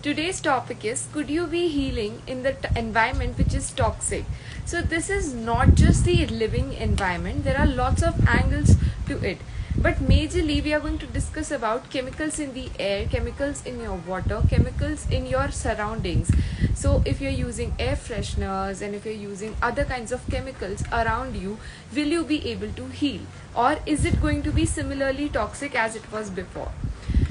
Today's topic is, could you be healing in the environment which is toxic? So this is not just the living environment, there are lots of angles to it. But majorly we are going to discuss about chemicals in the air, chemicals in your water, chemicals in your surroundings. So if you're using air fresheners and if you're using other kinds of chemicals around you, will you be able to heal? Or is it going to be similarly toxic as it was before?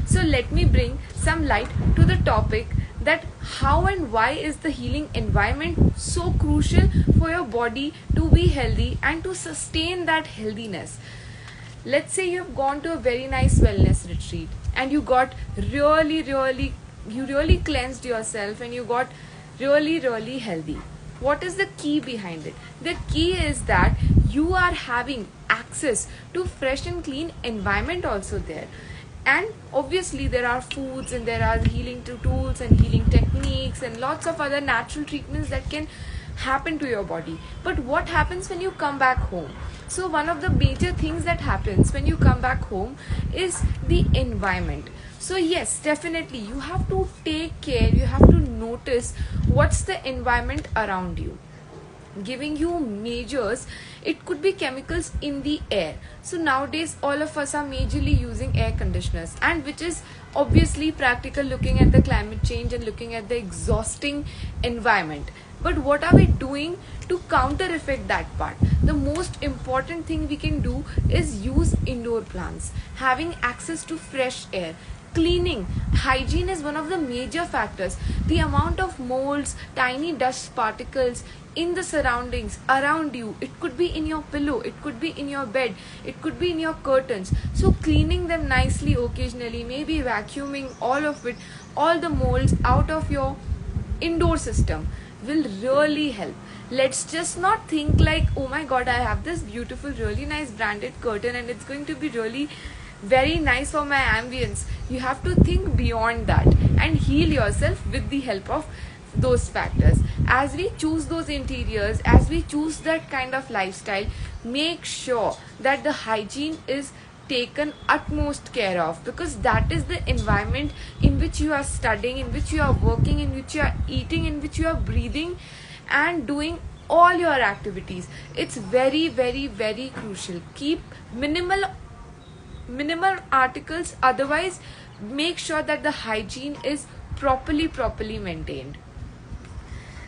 So let me bring some light to the topic that how and why is the healing environment so crucial for your body to be healthy and to sustain that healthiness. Let's say you have gone to a very nice wellness retreat and you got you really cleansed yourself and you got really healthy. What is the key behind it? The key is that you are having access to fresh and clean environment also there. And obviously there are foods and there are healing tools and healing techniques and lots of other natural treatments that can happen to your body. But what happens when you come back home? So one of the major things that happens when you come back home is the environment. So yes, definitely you have to take care, you have to notice what's the environment around you. Giving you measures, it could be chemicals in the air. So nowadays all of us are majorly using air conditioners, and which is obviously practical looking at the climate change and looking at the exhausting environment. But what are we doing to counter effect that part? The most important thing we can do is use indoor plants, having access to fresh air. Cleaning, hygiene is one of the major factors. The amount of molds, tiny dust particles in the surroundings around you, it could be in your pillow, it could be in your bed, it could be in your curtains. So cleaning them nicely occasionally, maybe vacuuming all of it, all the molds out of your indoor system will really help. Let's just not think like, oh my god, I have this beautiful really nice branded curtain and it's going to be really very nice for my ambience. You have to think beyond that and heal yourself with the help of those factors. As we choose those interiors, as we choose that kind of lifestyle, make sure that the hygiene is taken utmost care of, because that is the environment in which you are studying, in which you are working, in which you are eating, in which you are breathing and doing all your activities. It's very crucial. Keep minimal articles, otherwise make sure that the hygiene is properly maintained.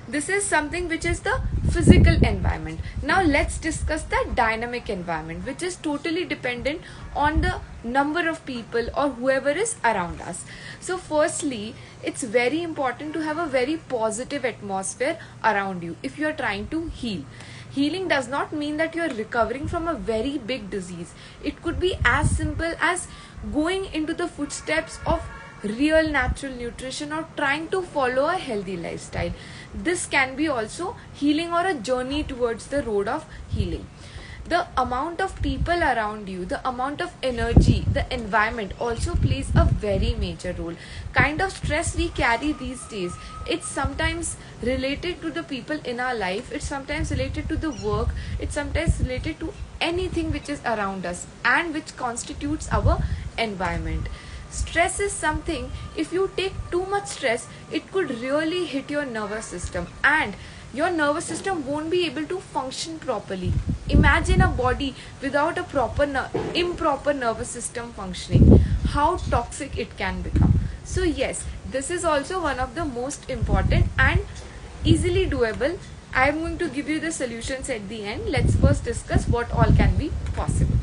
This is something which is the physical environment. Now let's discuss the dynamic environment, which is totally dependent on the number of people or whoever is around us. So firstly, it's very important to have a very positive atmosphere around you if you are trying to heal. Healing does not mean that you are recovering from a very big disease. It could be as simple as going into the footsteps of real natural nutrition or trying to follow a healthy lifestyle. This can be also healing or a journey towards the road of healing. The amount of people around you, the amount of energy, the environment also plays a very major role. Kind of stress we carry these days, it's sometimes related to the people in our life, it's sometimes related to the work, it's sometimes related to anything which is around us and which constitutes our environment. Stress is something, if you take too much stress, it could really hit your nervous system and your nervous system won't be able to function properly. Imagine a body without a improper nervous system functioning, how toxic it can become. So yes, this is also one of the most important and easily doable. I am going to give you the solutions at the end. Let's first discuss what all can be possible.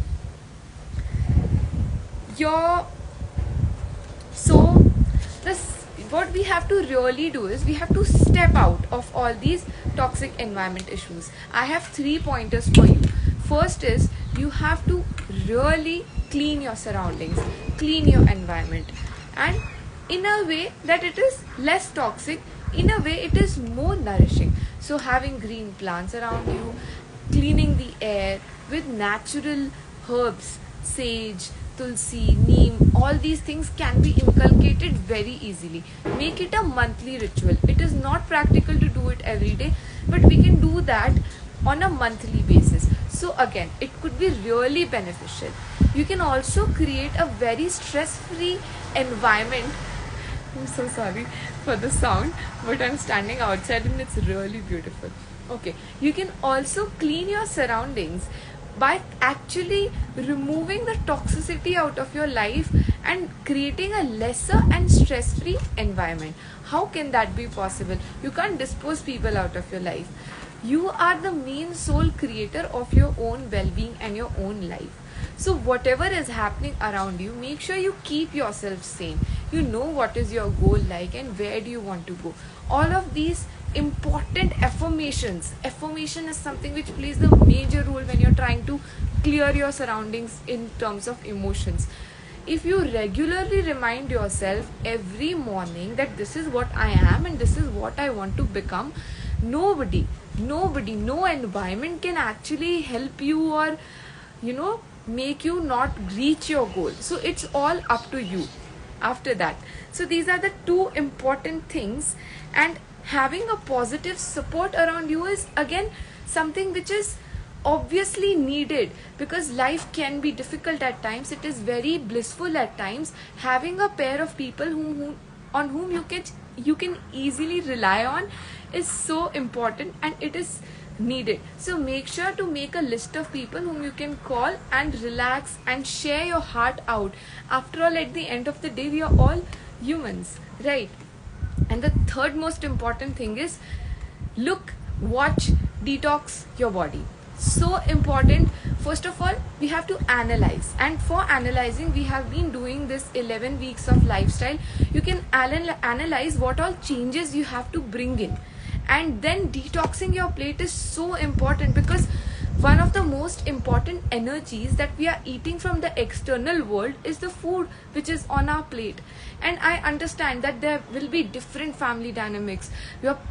What we have to really do is we have to step out of all these toxic environment issues. I have 3 pointers for you. First is you have to really clean your surroundings, clean your environment, and in a way that it is less toxic, in a way it is more nourishing. So having green plants around you, cleaning the air with natural herbs, sage, tulsi, neem, all these things can be inculcated very easily. Make it a monthly ritual. It is not practical to do it every day, but we can do that on a monthly basis. So again, it could be really beneficial. You can also create a very stress-free environment I'm so sorry for the sound, but I'm standing outside and it's really beautiful. Okay, you can also clean your surroundings by actually removing the toxicity out of your life and creating a lesser and stress free environment. How can that be possible? You can't dispose people out of your life. You are the main sole creator of your own well being and your own life. So, whatever is happening around you, make sure you keep yourself sane. You know what is your goal like and where do you want to go. All of these important affirmations. Affirmation is something which plays the major role when you're trying to clear your surroundings in terms of emotions. If you regularly remind yourself every morning that this is what I am and this is what I want to become, nobody, no environment can actually help you or, make you not reach your goal. So it's all up to you after that. So these are the two important things, and having a positive support around you is again something which is obviously needed, because life can be difficult at times, it is very blissful at times. Having a pair of people on whom you can easily rely on is so important, and it is needed. So make sure to make a list of people whom you can call and relax and share your heart out. After all, at the end of the day, we are all humans, right? And the third most important thing is look, watch, detox your body. So important. First of all, we have to analyze, and for analyzing we have been doing this 11 weeks of lifestyle. You can analyze what all changes you have to bring in, and then detoxing your plate is so important, because one of the most important energies that we are eating from the external world is the food which is on our plate. And I understand that there will be different family dynamics.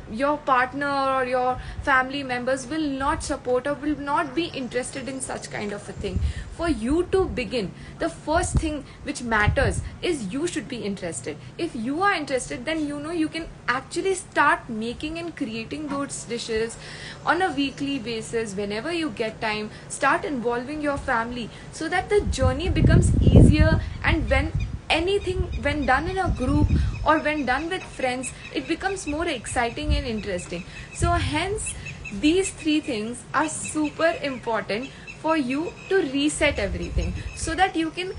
Your partner or your family members will not support or will not be interested in such kind of a thing. For you to begin, the first thing which matters is you should be interested. If you are interested, then you can actually start making and creating those dishes on a weekly basis. Whenever you get time, start involving your family so that the journey becomes easier, and when done in a group or when done with friends, it becomes more exciting and interesting. So hence, these three things are super important for you to reset everything, so that you can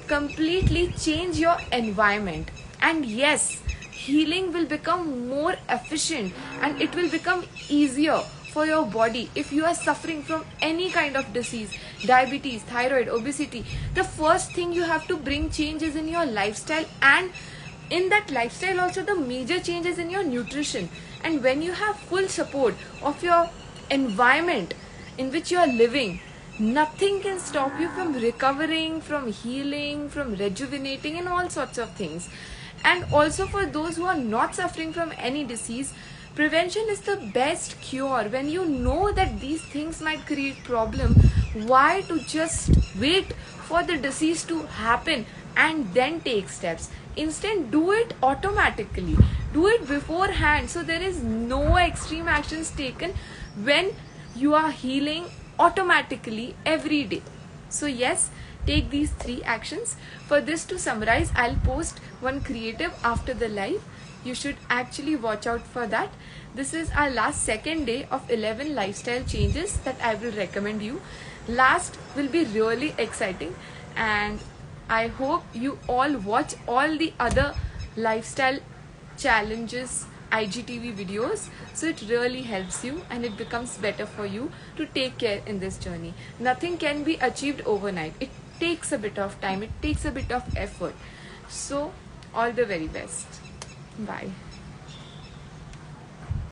completely change your environment. And yes, healing will become more efficient and it will become easier for your body. If you are suffering from any kind of disease, diabetes, thyroid, obesity, the first thing you have to bring changes in your lifestyle, and in that lifestyle also the major changes in your nutrition. And when you have full support of your environment in which you are living, nothing can stop you from recovering, from healing, from rejuvenating, and all sorts of things. And also, for those who are not suffering from any disease, prevention is the best cure. When you know that these things might create problem, why to just wait for the disease to happen and then take steps? Instead, do it automatically, do it beforehand, so there is no extreme actions taken when you are healing automatically every day. So yes, take these three actions. For this to summarize, I'll post one creative after the live. You should actually watch out for that. This is our last second day of 11 lifestyle changes that I will recommend you. Last will be really exciting, and I hope you all watch all the other lifestyle challenges IGTV videos, so it really helps you and it becomes better for you to take care in this journey. Nothing can be achieved overnight. It takes a bit of time, it takes a bit of effort. So all the very best. Bye.